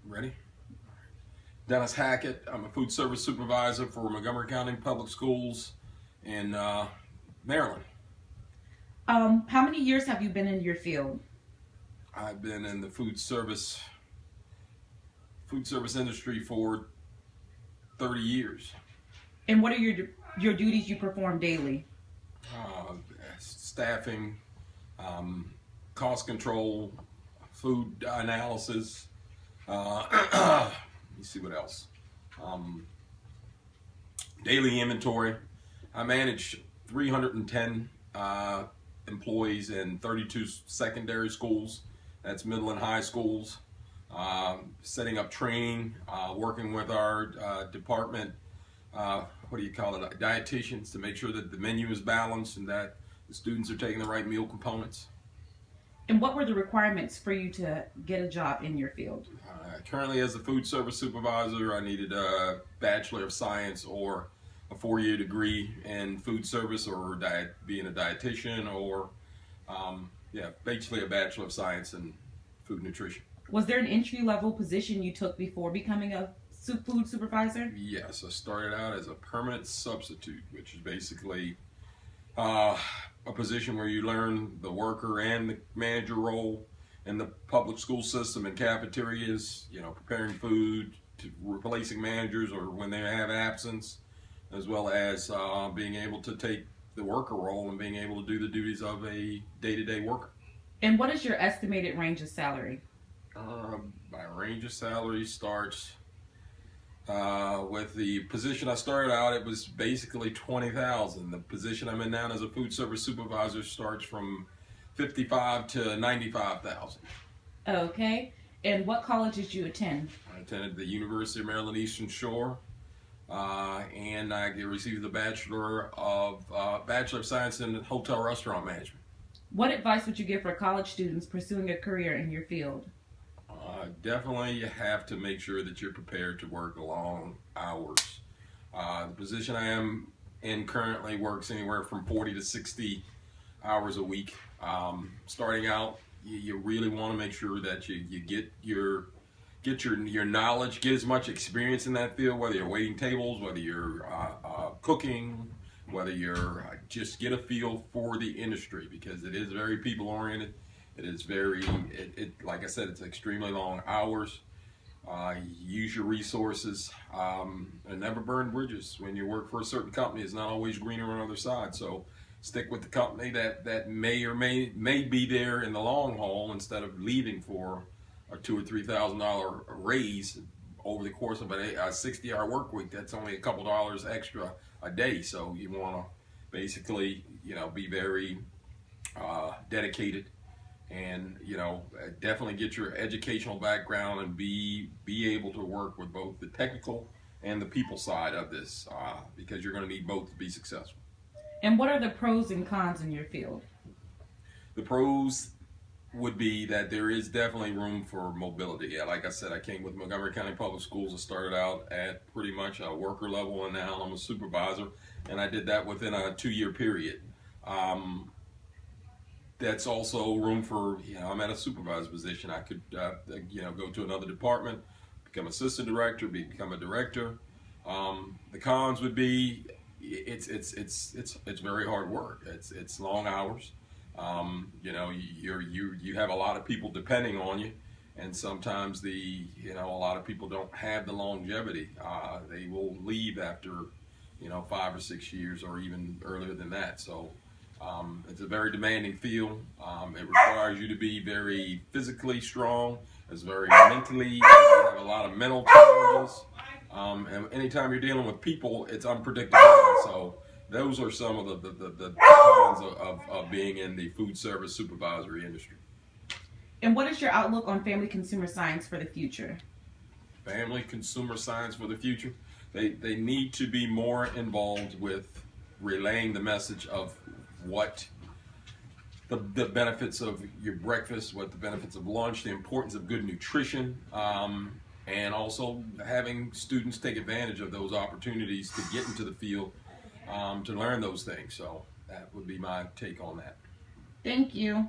Ready? Dennis Hackett. I'm a food service supervisor for Montgomery County Public Schools in Maryland. How many years have you been in your field? I've been in the food service industry for 30 years. And what are your duties you perform daily? Staffing, cost control, food analysis. Let me see what else. Daily inventory. I manage 310 employees in 32 secondary schools. That's middle and high schools. Setting up training, working with our department, dietitians, to make sure that the menu is balanced and that the students are taking the right meal components. And what were the requirements for you to get a job in your field? Currently, as a food service supervisor, I needed a Bachelor of Science or a 4-year degree in food service, or being a dietitian, or basically a Bachelor of Science in food nutrition. Was there an entry-level position you took before becoming a food supervisor? Yes, I started out as a permanent substitute, which is basically a position where you learn the worker and the manager role in the public school system and cafeterias, preparing food, replacing managers or when they have absence, as well as being able to take the worker role and being able to do the duties of a day-to-day worker. And what is your estimated range of salary? My range of salary starts with the position I started out, it was basically $20,000. The position I'm in now as a food service supervisor starts from $55,000 to $95,000. Okay. And what college did you attend? I attended the University of Maryland Eastern Shore, and I received the Bachelor of Science in Hotel Restaurant Management. What advice would you give for college students pursuing a career in your field? Definitely, you have to make sure that you're prepared to work long hours. The position I am in currently works anywhere from 40 to 60 hours a week. Starting out, you really want to make sure that you get your knowledge, get as much experience in that field, whether you're waiting tables, whether you're cooking, whether you're just get a feel for the industry, because it is very people oriented. It is very, like I said, it's extremely long hours. Use your resources, and never burn bridges. When you work for a certain company, it's not always greener on the other side. So stick with the company that may or may be there in the long haul, instead of leaving for a $2,000 or $3,000 raise over the course of a 60-hour work week. That's only a couple dollars extra a day. So you want to basically, be very dedicated. And definitely get your educational background and be able to work with both the technical and the people side of this, because you're going to need both to be successful. And what are the pros and cons in your field? The pros would be that there is definitely room for mobility. Yeah, like I said, I came with Montgomery County Public Schools. I started out at pretty much a worker level, and now I'm a supervisor, and I did that within a 2-year period. That's also room for, I'm at a supervisor position. I could, go to another department, become assistant director, become a director. The cons would be, it's very hard work. It's long hours. You have a lot of people depending on you, and sometimes a lot of people don't have the longevity. They will leave after, 5 or 6 years, or even earlier than that. So. It's a very demanding field. It requires you to be very physically strong. It's very mentally, you have a lot of mental challenges. And anytime you're dealing with people, it's unpredictable. So those are some of the cons of being in the food service supervisory industry. And what is your outlook on family consumer science for the future? Family consumer science for the future? They need to be more involved with relaying the message of what the benefits of your breakfast, what the benefits of lunch, the importance of good nutrition, and also having students take advantage of those opportunities to get into the field, to learn those things. So that would be my take on that. Thank you.